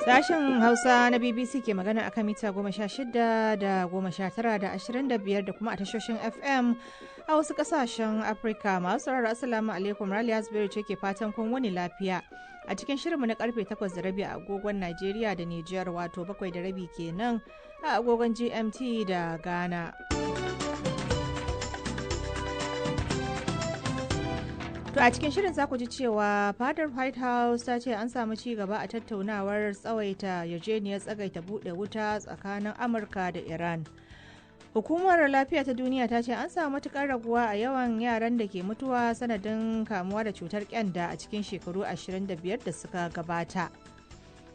Sashen Hausa na BBC ke magana akan mita 16 da 19 da 25 da kuma a tashoshin FM a wasu kasashen Afirka. Masu sauraro Assalamu alaikum, Raliya Zubairu ce ke fatan kun wani lafiya. A cikin shirinmu na karfe 8:30 a agogon Najeriya da Nijar, wato 7:30 kenan a agogon GMT da Ghana. To a cikin shirin za ku ji cewa fadar White House ta ce an samu ci gaba a tattaunawar tsawaita yarjejeniyar tsagaita buɗe wuta tsakanin Amurka da Iran. Hukumar lafiya ta duniya ta ce an samu matukar raguwa a yawan yaran da ke mutuwa sanadin kamuwa da cutar kyanda a cikin shekaru 25 da suka gabata.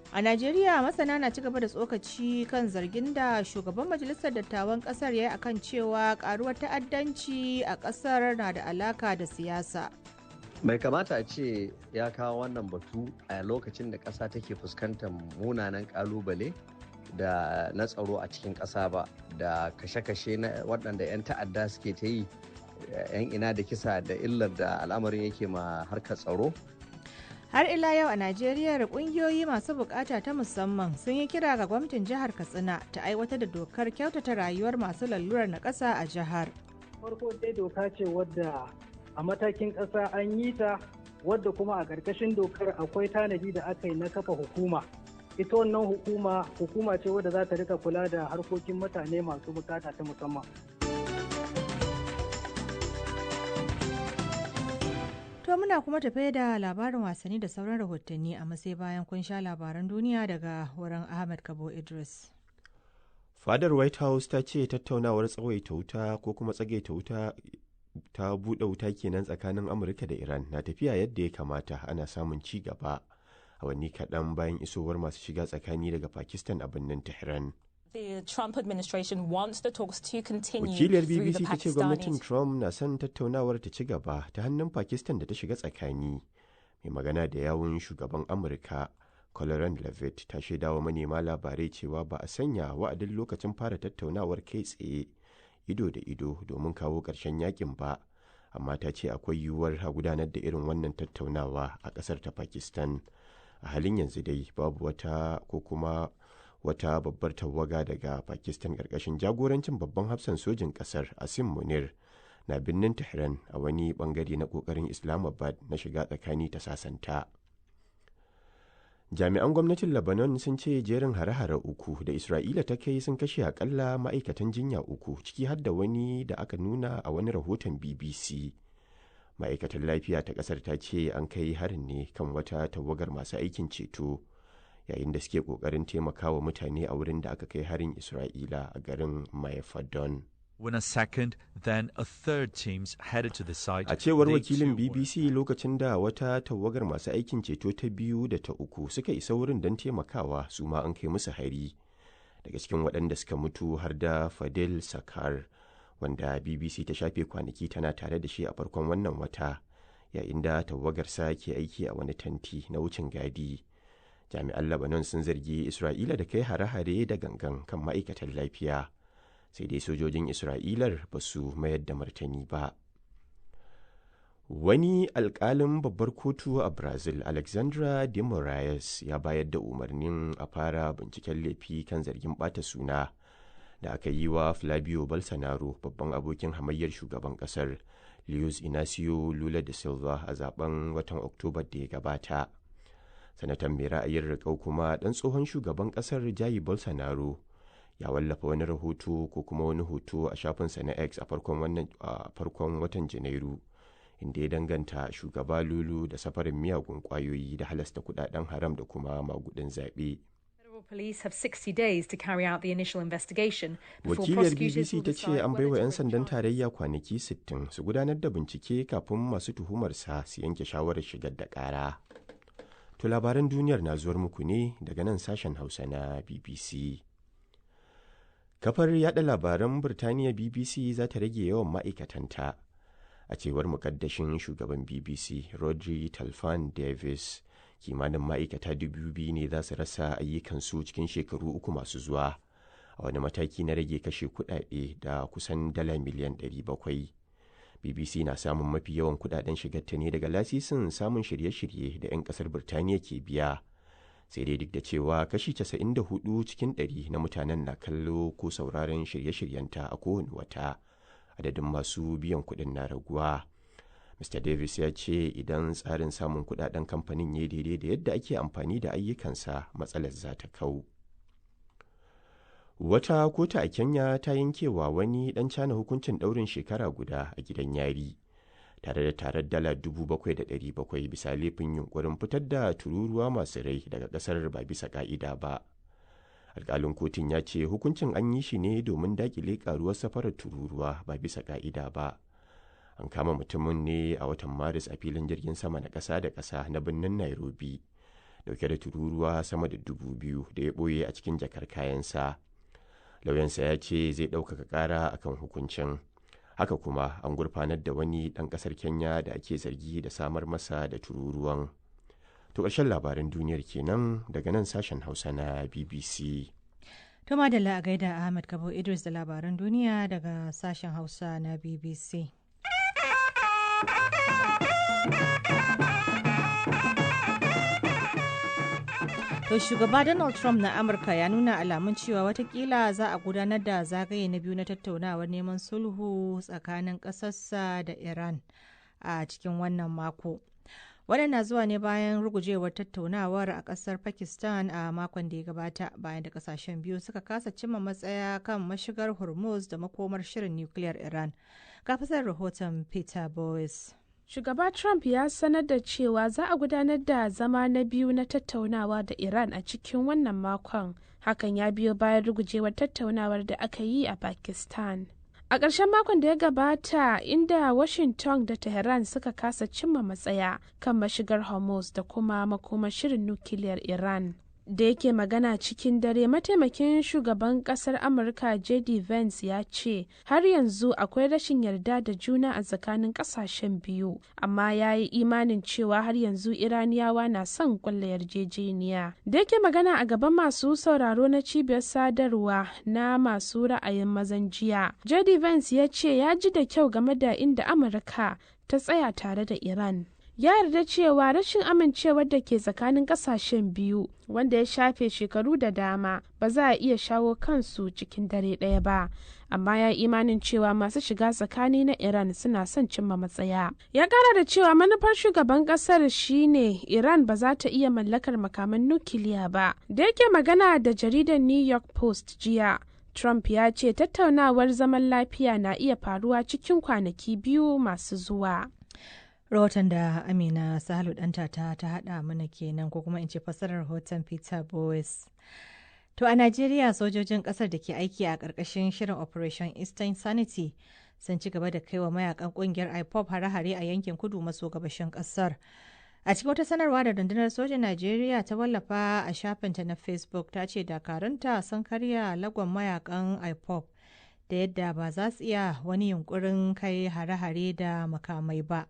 A Najeriya, masana na ci gaba da tsokaci kan zargin da shugaban majalisar dattawan kasar ya yi akan cewa karuwar ta'addanci a kasar na da alaka da siyasa. Bai kamata a ce ya kawo wannan batu a lokacin da ƙasa take fuskantar munanan ƙalubale da na tsaro a cikin ƙasa ba, da kashe-kashe na waɗanda 'yan ta'adda suke ta yi, 'yan ina da kisa da illar da al'amarin yake ma harkar tsaro. Har ila yau a Najeriya, ƙungiyoyi masu bukata ta musamman sun yi kira ga gwamnatin jihar Katsina ta aiwatar da dokar kyautata rayuwar masu lalurar na ƙasa a jihar. Farko dai doka ce wadda a matakin ƙasa an yi ta, wadda kuma a ƙarƙashin dokar akwai tanadi da aka yi na kafa hukuma. Ita wannan hukuma ce wadda za ta rika kula da harkokin mutane masu bukata ta musamman. To muna kuma tafe da labarin wasanni da sauran rahotanni a matsayi bayan kun sha labaran duniya daga wurin Ahmed Kabo Idris. Fadar White House ta ce tattaunawar tsawaita wuta ko kuma tsagaita wuta ta buɗe wuta kenan tsakanin Amurka da Iran na tafiya yadda ya kamata, ana samun ci gaba a wani kaɗan bayan isowar masu shiga tsakani daga Pakistan a birnin Tehran. The Trump administration wants the talks to continue. Wakiliyar through BBC the ta ce gwamnatin Pakistanis. Trump na son tattaunawar ta ci gaba ta hannun Pakistan da ta shiga tsakani. Mai magana da yawun shugaban Amurka, Colin Levitt, ta shaidawa manema labarai cewa ba a sanya wa'adin lokacin fara tattaunawar kai tsaye ido da ido domin kawo ƙarshen yakin ba, amma ta ce akwai yiwuwar a gudanar da irin wannan tattaunawa a ƙasar ta Pakistan. A halin yanzu dai babu wata ko kuma wata babbar tawaga daga Pakistan ƙarƙashin jagorancin babban hafsan sojin ƙasar Asim Munir na birnin Tehran a wani bangare na ƙoƙarin Islamabad na shiga tsakani ta sasanta. Jami'an gwamnatin Lebanon sun ce jerin hare-hare uku da Isra'ila ta kai sun kashe akalla ma'aikatan jinya uku, ciki har da wani da aka nuna a wani rahoton BBC. Ma'aikatan lafiya ta ƙasar ta ce an kai harin ne kan wata tawagar masu aikin ceto, yayin da suke ƙoƙarin taimakawa mutane a wurin da aka kai harin Isra'ila a garin Maifadon. When a second, then a third teams headed to the site. A cewar They wakilin too were- BBC, lokacin da wata tawagar masu aikin ceto ta biyu da ta uku suka isa wurin don taimakawa, su ma an kai musu hari. Daga cikin waɗanda suka mutu har da Fadel Sakar, wanda BBC ta shafe kwanaki tana tare da shi a farkon wannan wata, yayin da tawagarsa ke aiki a wani tanti na wucin gadi. Jami'an Lebanon sun zargi Isra'ila da kai hare-hare da gangan kan ma'aikatan lafiya, sai dai sojojin Isra'ilar ba su mayar da martani ba. Wani alkalin babbar kotu a Brazil, Alexandra de Moraes, ya bayar da umarnin a fara binciken laifi kan zargin ɓata suna da aka yi wa Flavio Bolsonaro, babban abokin hamayyar shugaban ƙasar, Luiz Inacio Lula da Silva, a zaben watan Oktoba da ya gabata. Sanatan mai ra'ayin riƙau kuma ɗan tsohon shugaban ƙasar Jair Bolsonaro ya wallafa wani rahoto ko kuma wani hoto a shafinsa na X a farkon watan Janairu, inda ya danganta shugaba Lulu da safarin miyagun kwayoyi da halasta kudaden haram da kuma magudin zaɓe. Federal police have 60 days to carry out the initial investigation before Wakiliyar prosecutors will BBC ta ce decide an whether baiwa to 'yan bring sandan charges. tarayya kwanaki 60 su gudanar da bincike kafin masu tuhumarsa su yanke shawarar shigar da ƙara. To labaran duniyar na zuwar muku ne daga nan sashen Hausa na BBC. Kafar yada labaran Birtaniya BBC za ta rage yawan ma'aikatanta. A cewar mukaddashin shugaban BBC, Rodri Talfan Davis, kimanin ma'aikata 2,000 ne za su rasa ayyukansu cikin shekaru uku masu zuwa, a wani mataki na rage kashe kudade da kusan dala miliyan 700. BBC na samun mafi yawan kudaden shigarta ne daga lasisin samun shirye-shirye da 'yan kasar Birtaniya ke biya, sai dai duk da cewa kashi 94 cikin 100 na mutanen na kallo ko sauraron shirye-shiryenta a kowane wata, adadin masu biyan kuɗin na raguwa. Mr. Davis ya ce idan tsarin samun kuɗaɗen kamfanin ya daidai da yadda ake amfani da ayyukansa, matsalar za ta kau. Wata kotu a Kenya ta yankewa wani ɗan Cana hukuncin ɗaurin shekara guda a gidan yari, tare da tarar dala 7,700 bisa laifin yunkurin fitar da tururuwa masu rai daga ƙasar ba bisa ƙa'ida ba. Alƙalin kotun ya ce hukuncin an yi shi ne domin daƙile ƙaruwar safarar tururuwa ba bisa ƙa'ida ba. An kama mutumin ne a watan Maris a filin jirgin sama na ƙasa da ƙasa na birnin Nairobi, dauke da tururuwa sama da 2,000 da ya ɓoye a cikin jakar kayansa. Lauyansa ya ce zai ɗaukaka ƙara akan hukuncin. Haka kuma an gurfanar da wani ɗan ƙasar Kenya da ake zargi da samar masa da tururuwan. To ƙarshen labaran duniyar kenan daga nan sashen Hausa na BBC. To madalla a gaida Ahmad Kabo Idris da labaran duniya daga sashen Hausa na BBC. To shugaba Donald Trump na Amurka ya nuna alamun cewa watakila za a gudanar da zagaye na biyu na tattaunawar neman sulhu tsakanin ƙasarsa da Iran a cikin wannan mako. Waɗanda zuwa ne bayan rugujewar tattaunawar a ƙasar Pakistan a makon da ya gabata, bayan da ƙasashen biyu suka kasa cimma matsaya kan mashigar Hormuz da makomar shirin nukiliyar Iran. Ga fasar rahoton Peter Boyce. Shugaba Trump ya sanar da cewa za a gudanar da zama na biyu na tattaunawa da Iran a cikin wannan makon. Hakan ya biyo bayan rugujewar tattaunawar da aka yi a Pakistan. A ƙarshen makon da ya gabata, inda Washington da Tehran suka kasa cimma matsaya kan mashigar Hormuz da kuma makomar shirin nukiliyar Iran. Da yake magana cikin dare, mataimakin shugaban kasar Amurka JD Vance ya ce har yanzu akwai rashin yarda da juna a tsakanin kasashen biyu, amma ya yi imanin cewa har yanzu Iraniyawa na son kulla yarjejeniya. Da yake magana a gaban masu sauraro na cibiyar sadarwa na masu ra'ayin mazan jiya, JD Vance ya ce ya ji da kyau game da inda Amurka ta tsaya tare da Iran. Ya yarda cewa rashin amincewar da ke tsakanin kasashen biyu, wanda ya shafe shekaru da dama, ba za a iya shawo kansu cikin dare ɗaya ba, amma ya yi imanin cewa masu shiga tsakani na Iran suna son cimma matsaya. Ya kara da cewa manufar shugaban kasar shine Iran ba za ta iya mallakar makaman nukiliya ba. Da yake magana da jaridar New York Post jiya, Trump ya ce tattaunawar zaman lafiya na iya faruwa cikin kwanaki biyu masu zuwa. Rahoton da Amina Sahalu ɗanta ta haɗa mana kenan, ko kuma in ce fassarar rahoton Peter Boyce. To a Najeriya, sojojin ƙasar da ke aiki a ƙarƙashin shirin Operation Eastern Sanity sun ci gaba da kaiwa mayakan ƙungiyar IPOB hare-hare a yankin kudu maso gabashin ƙasar. A cikin wata sanarwa da rundunar sojan Najeriya ta wallafa a shafinta na Facebook, ta ce dakarunta sun karya lagon mayakan IPOB da yadda ba za su iya wani yunkurin kai hare-hare da makamai ba.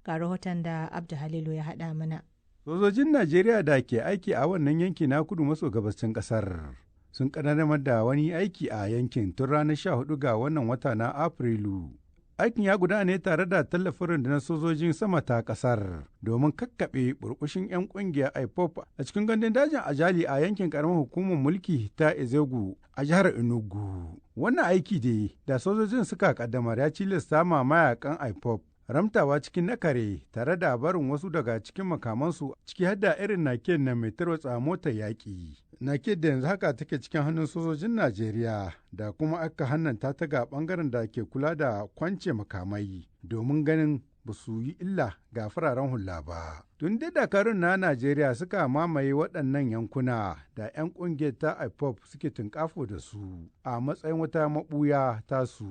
Ga rahoton da Abdu Halilu ya haɗa mana. Sojojin Najeriya da ke aiki a wannan yanki na kudu maso gabashin ƙasar sun ƙaddamar da wani aiki a yankin tun ranar 14 ga wannan wata na Afrilu. Aikin ya gudana ne tare da tallafin rundunar sojojin sama ta ƙasar domin kakkaɓe burbushin 'yan ƙungiyar IPOB a cikin gandun dajin Ajali a yankin ƙaramar hukumar mulki ta Ezegu a jihar Enugu. Wannan aiki dai da sojojin suka ƙaddamar ya cilasta ma mayakan IPOB ramtawa cikin nakare tare da barin wasu daga cikin makamansu, ciki har da irin naken na mai tarwatsa motar yaƙi. Nake da yanzu haka take cikin hannun sojojin Najeriya da kuma aka hannanta ta ga ɓangaren da ke kula da kwance makamai domin ganin ba su yi illa ga fararen hula ba. Tun da dakarun na Najeriya suka mamaye waɗannan yankuna da 'yan ƙungiyar ta IPOB suke tunƙafo da su a matsayin wata maɓuya tasu,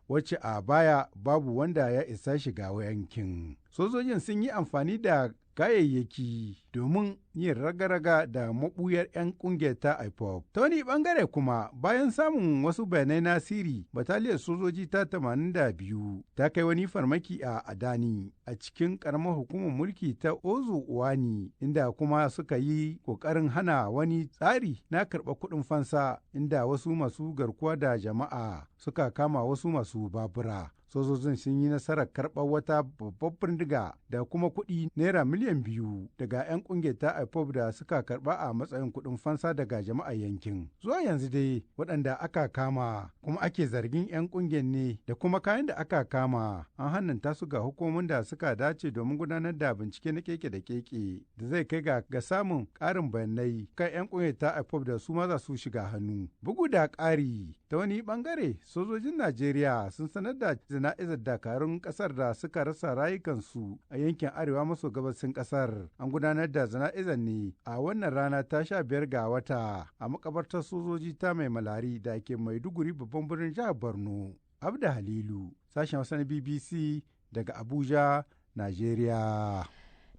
wacce a baya babu wanda ya isa shiga yankin. Sojojin sun yi amfani da kayayyaki domin yin raga-raga da mabuyar 'yan kungiyar ta IPOB. Ta wani bangare kuma, bayan samun wasu bayanai na siri, bataliyar sojoji ta 82 ta kai wani farmaki a Adani a cikin karamar hukumar mulki ta Ozo Uwani, inda kuma suka yi kokarin hana wani tsari na karɓar kuɗin fansa, inda wasu masu garkuwa da jama'a suka kama wasu masu babura sojojin sun yi nasarar karɓar wata babbar bindiga da kuma kuɗi naira miliyan 2 daga 'yan ƙungiyar ta IPOB da suka karɓa a matsayin kuɗin fansa daga jama'ar yankin. Zuwa yanzu dai waɗanda aka kama kuma ake zargin 'yan ƙungiyar ne da kuma kayan da aka kama an hannunta su ga hukumomin da suka dace domin gudanar da bincike na keke da keke da zai kai ga samun ƙarin bayanai kan 'yan ƙungiyar ta IPOB da su ma za su shiga hannu. Bugu da ƙari ta wani ɓangare sojojin Najeriya sun sanar da jana'izar dakarun ƙasar da suka rasa rayukansu a yankin arewa maso gabasin ƙasar. An gudanar da jana'izar ne a wannan rana ta 15 ga wata a makabartar sojoji ta mai malari da ke Maiduguri babban birnin jihar Borno. Abda Halilu, sashen Hausa na BBC daga Abuja, Najeriya.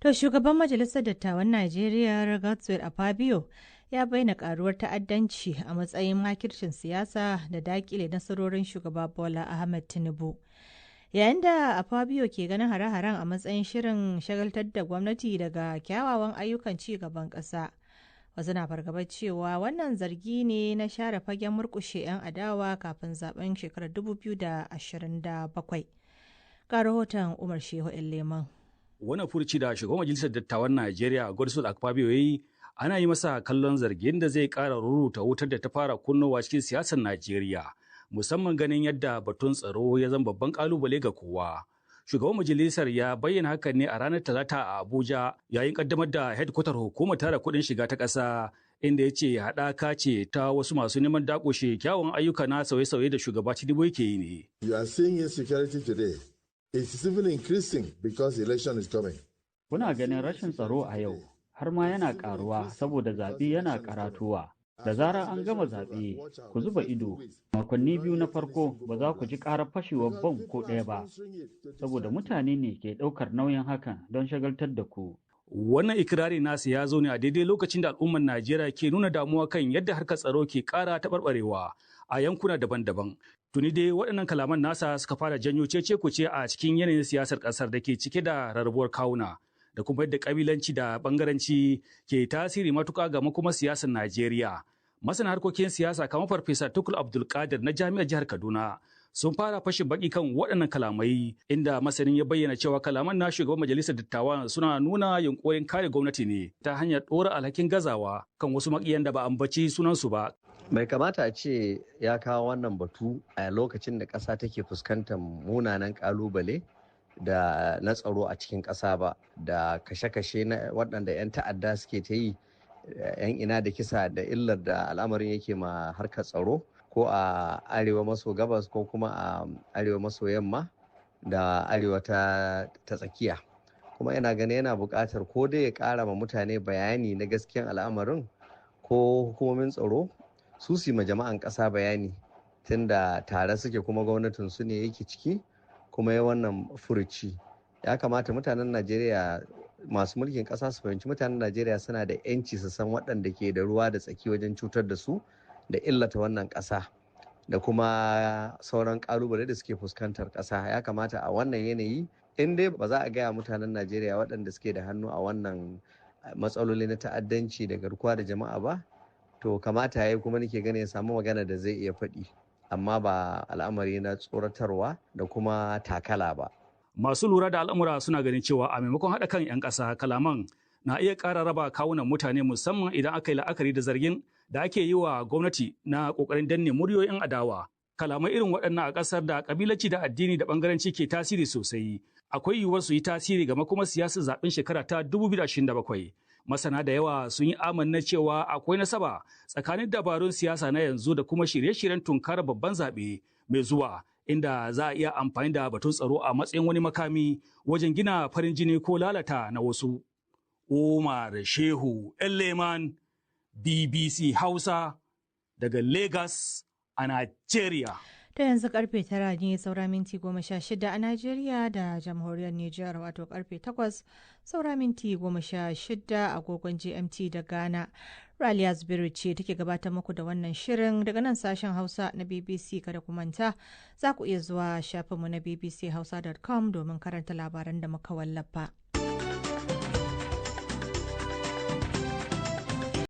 To shugaban Majalisar Dattawan Najeriya Godswill Akpabio ya bayyana karuwar ta'addanci a matsayin makircin siyasa da dakile nasarorin shugaba Bola Ahmed Tinubu. Yayin da Akpabio ke ganin hare-haren a matsayin shirin shagaltar da gwamnati daga kyawawan ayyukan ci gaban ƙasa. Wasu na fargabar cewa wannan zargi ne na share fagen murƙushe 'yan adawa kafin zaben shekarar 2027. Ga rahoton Umar Shehu Leman. Wannan furci da shugaban Majalisar Dattawan Najeriya Godswill Akpabio ya yi ana yi masa kallon zargin da zai ƙara rurruta wutar da ta fara kunnowa cikin siyasar Najeriya, musamman ganin yadda batun tsaro ya zama babban ƙalubale ga kowa. Shugaban majalisar ya bayyana hakan ne a ranar Talata a Abuja yayin ƙaddamar da hedkwatar hukumar tara kuɗin shiga ta ƙasa, inda ya ce haɗaka ce ta wasu masu neman dakushe kyawun ayyuka na sauye-sauye da shugaba Tinubu yake yi ne. You are seeing insecurity today. It is even increasing because the election is coming. Kuna ganin rashin tsaro a yau har ma yana karuwa saboda zaɓe yana karatuwa. Da zarar an gama zaɓe, ku zuba ido. Makonni biyu na farko ba za ku ji ƙarar fashewar bom ko ɗaya ba, saboda mutane ne ke ɗaukar nauyin hakan don shagaltar da ku. Wannan ikirari nasu ya zo ne a daidai lokacin da al'ummar Najeriya ke nuna damuwa kan yadda harkar tsaro ke ƙara taɓarɓarewa a yankuna daban-daban. Tuni dai waɗannan kalaman nasa suka fara janyo cece-kuce a cikin yanayin siyasar ƙasar da ke cike da rarrabuwar kawuna da kuma yadda ƙabilanci da ɓangaranci ke tasiri matuƙa ga makomar siyasar Najeriya. Masana harkokin siyasa kamar Farfesa Tukul Abdulkadir na Jami'ar Jihar Kaduna sun fara fashin baki kan waɗannan kalamai inda masanin ya bayyana cewa kalaman na shugaban majalisar dattawa suna nuna yunkurin kare gwamnati ne ta hanyar ɗora alhakin gazawa kan wasu maƙiyan da ba ambaci sunansu ba. Bai kamata a ce ya kawo wannan batu a lokacin da ƙasa take fuskantar munanan ƙalubale da na tsaro a cikin ƙasa ba, da kashe-kashe na waɗanda 'yan ta'adda suke ta yi, 'yan ina da kisa da illar da al'amarin yake ma harkar tsaro ko a arewa maso gabas ko kuma a arewa maso yamma da arewa ta tsakiya. Kuma yana gani yana buƙatar ko dai ya ƙara ma mutane bayani na gaskiyan al'amarin ko hukumomin tsaro su ma jama'an ƙasa bayani tunda tare suke kuma gwamnatin su ne yake ciki kuma ya wannan furuci. Ya kamata mutanen Najeriya masu mulkin ƙasa su fahimci mutanen Najeriya suna da 'yanci su san waɗanda ke da ruwa da tsaki wajen cutar da su da illata wannan ƙasa da kuma sauran ƙalubale da suke fuskantar ƙasa. Ya kamata a wannan yanayi in dai ba za a gaya mutanen Najeriya waɗanda suke da hannu a wannan matsaloli na ta'addanci da garkuwa da jama'a ba, to kamata ya yi kuma nake gani ya samu magana da zai iya faɗi, amma ba al'amari na tsoratarwa da kuma takala ba. Masu lura da al'amura suna ganin cewa a maimakon haɗa kan 'yan ƙasa kalaman na iya ƙara raba kawunan mutane musamman idan aka yi la'akari da zargin da ake yi wa gwamnati na ƙoƙarin danne muryoyin adawa. Kalamai irin waɗannan a ƙasar da ƙabilanci da addini da ɓangaranci ke tasiri sosai. Akwai yiwuwar su yi tasiri ga makomar siyasar zaɓen shekara ta 2027. Masana da yawa sun yi amanna cewa akwai nasaba tsakanin dabarun siyasa na yanzu da kuma shirye-shiryen tunkarar babban zaɓe mai zuwa, inda za a iya amfani da batun tsaro a matsayin wani makami wajen gina farin jini ko lalata na wasu. Umar Shehu Leman, BBC Hausa daga Lagos a Najeriya. Ta yanzu karfe 9 ne saura minti 16 a Najeriya da jamhuriyar Nijar, wato karfe 8 saura minti 16 agogon GMT da Ghana. Raliya Zubairu ce take gabatar muku da wannan shirin daga nan sashen Hausa na BBC. Kada ku manta za ku iya zuwa shafinmu na bbchausa.com domin karanta labaran da muka wallafa.